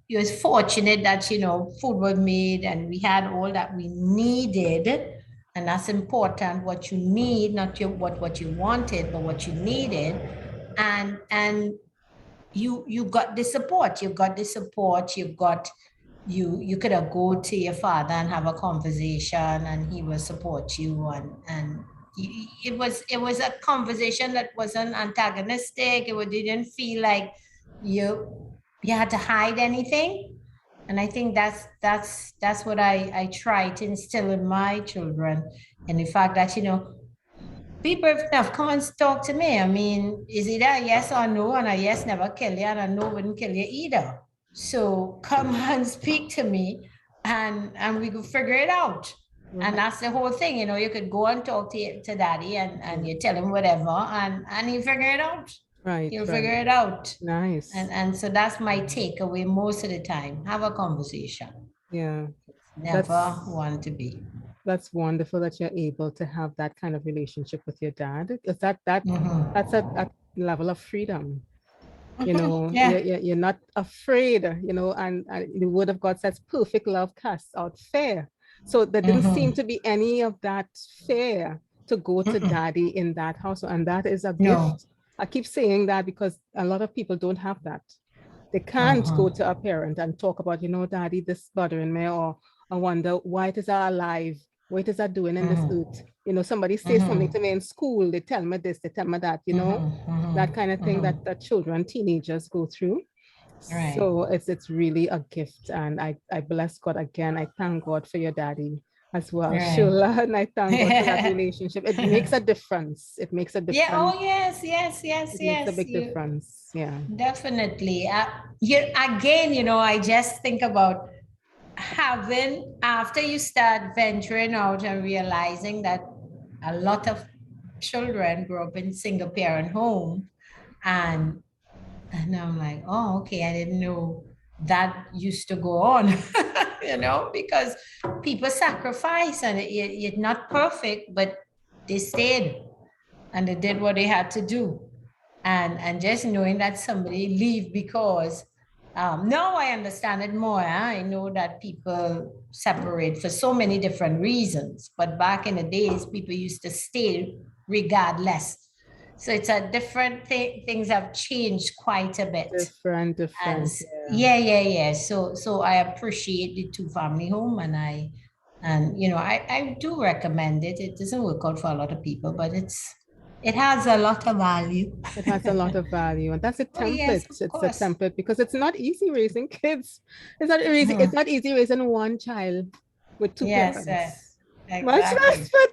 you was fortunate that, you know, food was made and we had all that we needed. And that's important, what you need, not what you wanted, but what you needed. And you got the support. You could have go to your father and have a conversation, and he will support you, and it was a conversation that wasn't antagonistic. You didn't feel like you had to hide anything. And I think that's what I try to instill in my children. And the fact that, you know, be brave enough, come and talk to me. I mean, is either a yes or no, and a yes never kill you, and a no wouldn't kill you either. So come and speak to me, and we could figure it out. Right. And that's the whole thing. You know, you could go and talk to daddy, and you tell him whatever, and he'll figure it out. Right. He'll figure it out. Nice. And so that's my takeaway most of the time. Have a conversation. Yeah. Never want to be. That's wonderful that you're able to have that kind of relationship with your dad. Because that's a level of freedom. You know, you're not afraid, you know, and the word of God says perfect love casts out fear. So there didn't seem to be any of that fear to go to daddy in that house. And that is a gift. I keep saying that because a lot of people don't have that. They can't go to a parent and talk about, you know, daddy, this bothering me, or I wonder why it is alive. What is that doing in this earth? You know, somebody says something to me in school, they tell me this, they tell me that, you know, that kind of thing that children, teenagers go through. Right. So it's really a gift. And I bless God again. I thank God for your daddy as well, right. Sherlan, I thank God for that relationship. It makes a difference. It makes a difference. Yeah, oh yes. It makes a big difference. Yeah. Definitely. Again, you know, I just think about having, after you start venturing out and realizing that a lot of children grow up in single parent home, and I'm like, oh, okay, I didn't know that used to go on. You know, because people sacrifice, and it's not perfect, but they stayed and they did what they had to do. And just knowing that somebody leave because now I understand it more. I know that people separate for so many different reasons, but back in the days, people used to stay regardless. So it's a different thing. Things have changed quite a bit. Different. Yeah. So I appreciate the two-family home, and you know, I do recommend it. It doesn't work out for a lot of people, but it has a lot of value. It has a lot of value, and that's a template. Yes, it's a template because it's not easy raising kids. It's not easy. It's not easy raising one child with two parents. Much less Exactly. for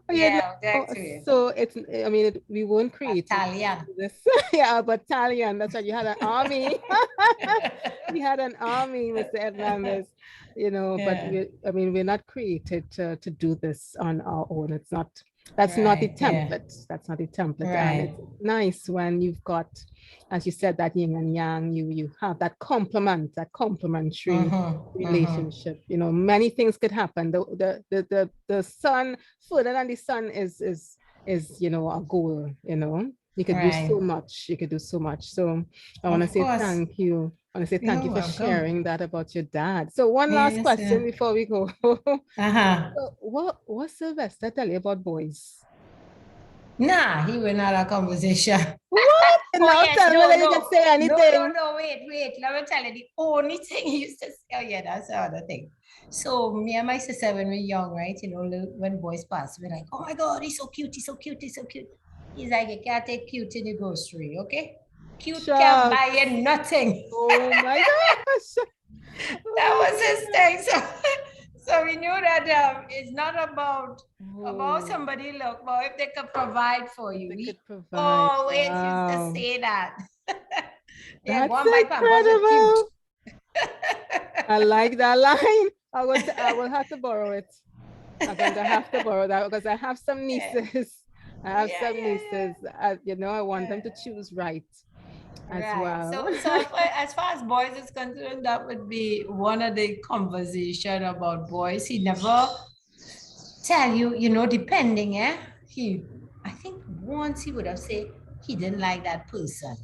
10. Yeah, exactly. So it's, I mean, we weren't created to Battalion. do this. Yeah, a battalion. That's right. You had an army. You had an army, Mr. Hernandez. But Yeah. I mean, we're not created to do this on our own. It's not, that's not the Right, yeah. template. That's not the template. And Right. it's nice when you've got, as you said, that yin and yang, you have that complementary relationship. Many things could happen. The sun, further than the sun is a goal. You could do so Right. much. You could do so much. So I want to Of say course. thank you. I want to say thank you You're for welcome. sharing that about your dad. So one last Yes, question before we go. Uh-huh. So what Sylvester tell you about boys? Nah, he will not have a conversation. What? Oh, Now yes, tell me no, that you no. can say anything. No, wait. Let me tell you, the only thing he used to say, oh yeah, that's the other thing. So me and my sister, when we were young, right, when boys pass, we're like, oh my God, he's so cute, he's so cute, he's so cute. He's like, you can't take cute in the grocery, okay? Cute can't buy you nothing. Oh my gosh. That was his thing. So we knew that it's not about somebody look, but if they could provide for you. They He could provide. always used Wow. to say that. That's one by Pampers is incredible. cute. I like that line. I will have to borrow it. I'm going to have to borrow that because I have some nieces. I have some nieces. I want them to choose right as well. So as far as boys is concerned, that would be one of the conversation about boys. He never tell you, depending, I think once he would have said he didn't like that person.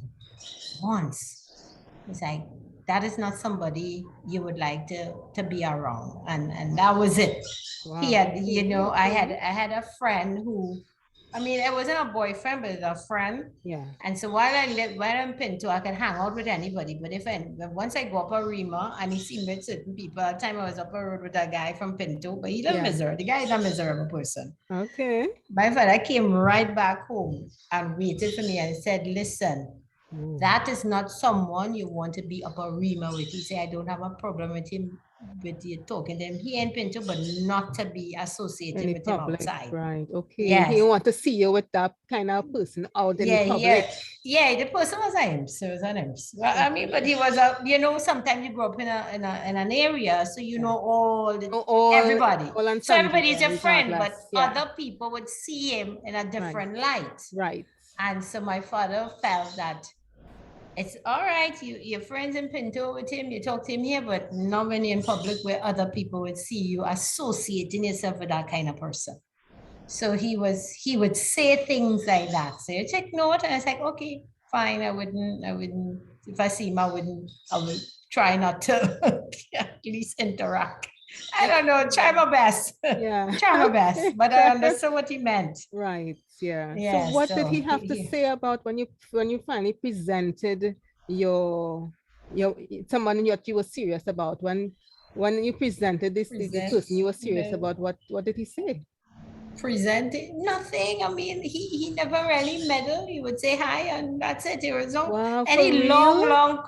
Once. It's like, that is not somebody you would like to be around. And that was it. Wow. He had, I had a friend who, I mean, it wasn't a boyfriend, but it was a friend. Yeah. And so while I'm in Pinto, I can hang out with anybody. But once I go up Arima and he seen with certain people, at the time I was up a road with a guy from Pinto, but he's miserable. The guy is a miserable person. Okay. My father came right back home and waited for me and said, listen, that is not someone you want to be up Arima with. He said, I don't have a problem with him, with you talking to him here in Pinto, but not to be associated with him outside. Right. Okay. Yes. He want to see you with that kind of person out in the public. Yeah, the person was him. So it was an him. I mean, but he was sometimes you grow up in an area, so you know everybody. So everybody's a friend, but other people would see him in a different light. Right. And so my father felt that it's all right, you're friends in Pinto with him, you talk to him here, but not when you're in public where other people would see you associating yourself with that kind of person. So he would say things like that. So you take note, and I was like, okay, fine, I wouldn't, if I see him, I would try not to at least interact. I don't know, try my best. Yeah. Try my best, but I understood what he meant. Right, yeah. Yeah, so what did he have to say about when you finally presented someone that you were serious about? When you presented this person you were serious about, what did he say? Presented nothing. I mean, he never really meddled. He would say hi and that's it. There was no any long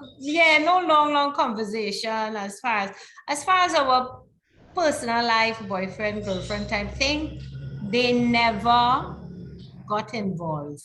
conversation as far as our personal life, boyfriend, girlfriend type thing. They never got involved.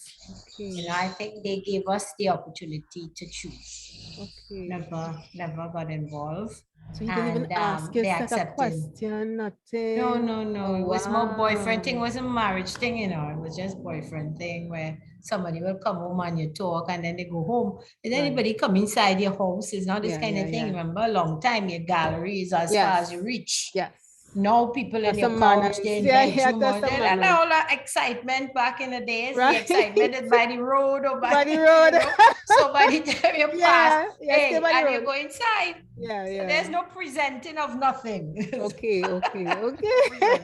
Okay. I think they gave us the opportunity to choose. Okay. Never got involved. So you didn't even ask you a question, nothing? No. It was more boyfriend thing. It wasn't marriage thing, It was just boyfriend thing where somebody will come home and you talk and then they go home. Is anybody come inside your house? It's not this kind of thing. Remember, a long time, your gallery is as far as you reach. Yes. Now people in your couch, they bedroom, and all that excitement back in the days. Right. The excitement is by the road or by the road. So by the time you pass, and you go inside. Yeah. So there's no presenting of nothing. Okay.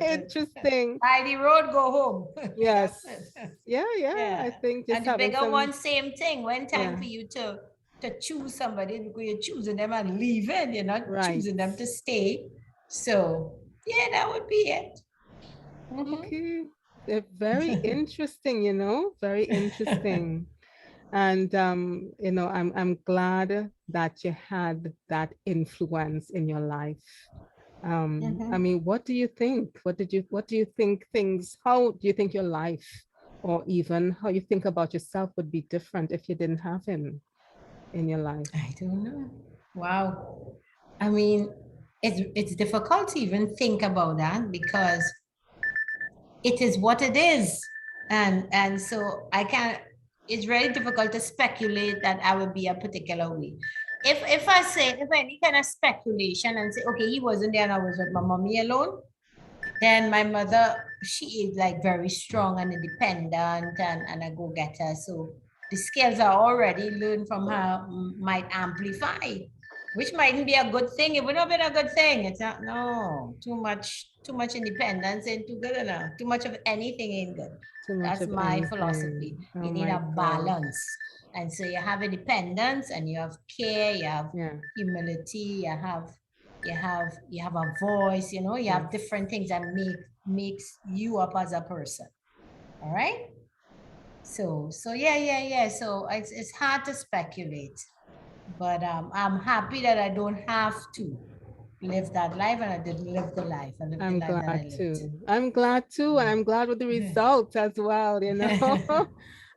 Interesting. By the road, go home. Yes. Yeah. I think just and the bigger one, same thing. When time for you to choose somebody, because you're choosing them and leaving, you're not choosing them to stay. So yeah, that would be it. Okay. They're very interesting, very interesting. And I'm glad that you had that influence in your life. I mean, what do you think? What do you think how do you think your life, or even how you think about yourself, would be different if you didn't have him in your life? I don't know. Wow. I mean, it's difficult to even think about that because it is what it is. And so I can't, it's very difficult to speculate that I would be a particular way. If I say, if any kind of speculation and say, okay, he wasn't there and I was with my mommy alone, then my mother, she is like very strong and independent and a go-getter. So the skills I already learned from her might amplify, which mightn't be a good thing. It would not be a good thing. It's not, no, too much independence ain't too good enough. Too much of anything ain't good. Too much That's of my anything. philosophy. Oh You need my a God. balance. And so you have independence and you have care, you have Yeah. humility, you have a voice, you know, you have different things that makes you up as a person. All right. So yeah. So it's hard to speculate, but I'm happy that I don't have to live that life, and I didn't live the life. I lived the I'm life that I glad lived. too. I'm glad too, and I'm glad with the results as well, you know.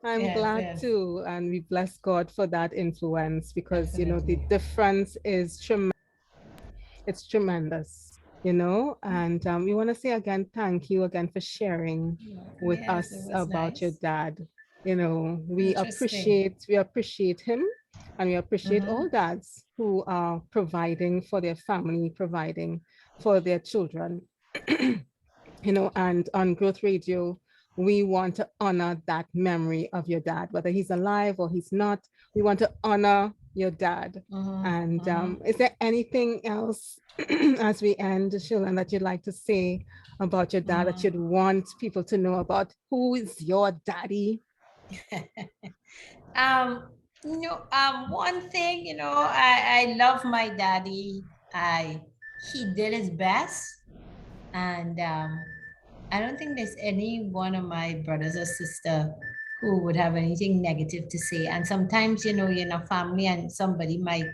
I'm Yes, glad yes. too, and we bless God for that influence because you know the Definitely. difference is tremendous. It's tremendous, you know. And we want to say again, thank you again for sharing with Yes, it us was about your nice. dad. You know, we Interesting. appreciate him, and we appreciate all dads who are providing for their family, providing for their children. You know, and on Growth Radio, we want to honor that memory of your dad, whether he's alive or he's not. We want to honor your dad. And is there anything else as we end, Sherland, that you'd like to say about your dad that you'd want people to know about? Who is your daddy? One thing, you know, I love my daddy. He did his best, and I don't think there's any one of my brothers or sister who would have anything negative to say. And sometimes, you know, you're in a family and somebody might,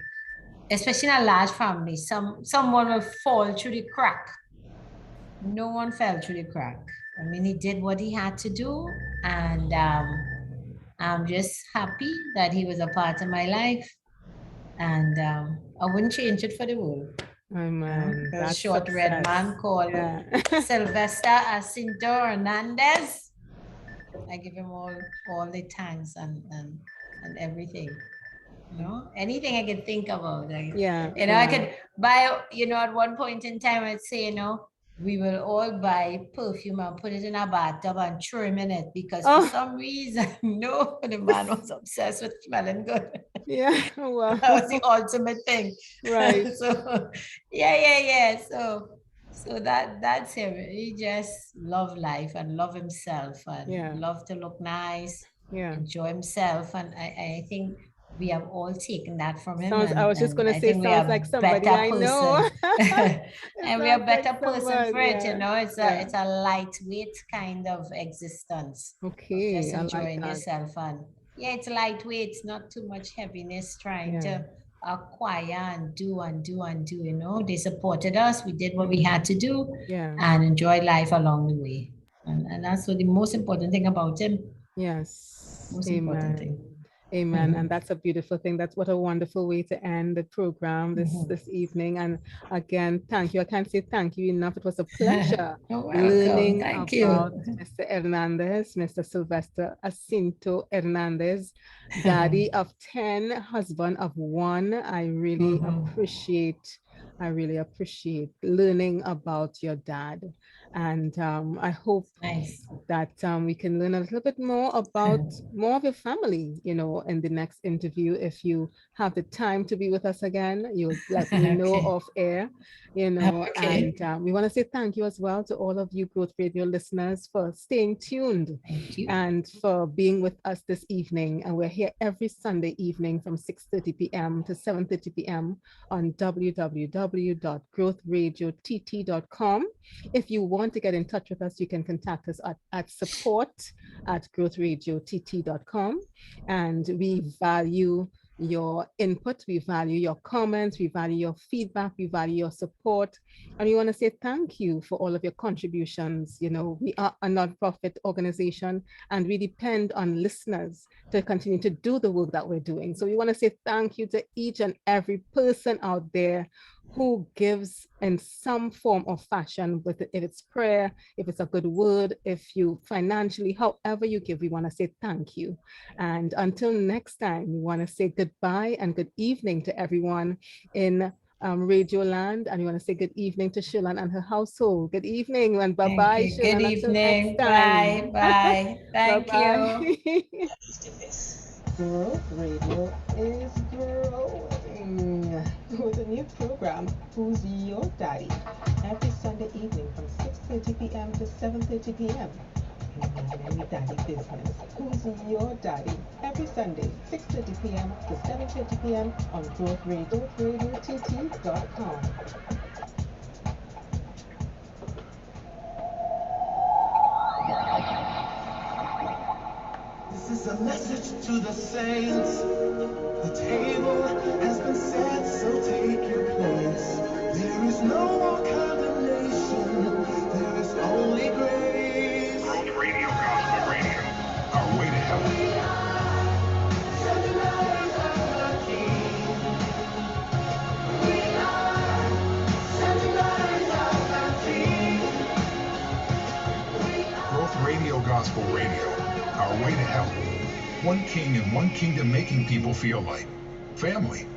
especially in a large family, someone will fall through the crack. No one fell through the crack. I mean, he did what he had to do, and I'm just happy that he was a part of my life, and I wouldn't change it for the world. Amen. A That's short red success. man called Sylvester Asinto Hernandez. I give him all the thanks and everything. You know, anything I could think about. I could buy, you know, at one point in time, I'd say, you know, we will all buy perfume and put it in a bathtub and throw him in it because for some reason, no, the man was obsessed with smelling good. Yeah, wow. That was the ultimate thing. Right. So, yeah. So that's him. He just love life and love himself and love to look nice, enjoy himself. And I think we have all taken that from him. I was just going to I say, think we are sounds like a somebody better I person. know. And we are a better person for it, yeah. you know. It's a lightweight kind of existence. Okay. Just enjoying I like yourself. And yeah, it's lightweight. It's not too much heaviness trying to acquire and do, you know. They supported us. We did what we had to do and enjoy life along the way. And that's what the most important thing about him. Yes. Most important thing. Amen. And that's a beautiful thing. That's what a wonderful way to end the program this evening. And again, thank you. I can't say thank you enough. It was a pleasure learning about Mr. Hernandez, Mr. Sylvester Asinto Hernandez, daddy of 10, husband of 1. I really appreciate learning about your dad. And I hope that we can learn a little bit more about more of your family, you know, in the next interview. If you have the time to be with us again, you'll let me know off air, you know. And we want to say thank you as well to all of you Growth Radio listeners for staying tuned and for being with us this evening. And we're here every Sunday evening from 6:30 p.m. to 7:30 p.m. on www.growthradiott.com. If you want to get in touch with us, you can contact us at support@growthradiott.com. And we value your input, we value your comments, we value your feedback, we value your support, and we want to say thank you for all of your contributions. You know, we are a nonprofit organization and we depend on listeners to continue to do the work that we're doing. So we want to say thank you to each and every person out there who gives in some form or fashion, with if it's prayer, if it's a good word, if you financially, however you give, we want to say thank you. And until next time, we want to say goodbye and good evening to everyone in Radio Land. And we want to say good evening to Sherland and her household. Good evening and bye-bye, Thank you. Good Sherland. Until next evening. time. Bye. Bye. Thank Bye-bye. you. That is the best. Growth Radio is growing with a new program, Who's Your Daddy? Every Sunday evening from 6:30 p.m. to 7:30 p.m. Any daddy business. Who's Your Daddy? Every Sunday, 6:30 p.m. to 7:30 p.m. on Growth Radio, growthradiott.com. This is a message to the saints. The table has been set, so take your place. There is no more condemnation. There is only grace. Growth Radio, Gospel Radio, our way to heaven. Growth Radio, Gospel Radio, our way to heaven. One king and one kingdom making people feel like family.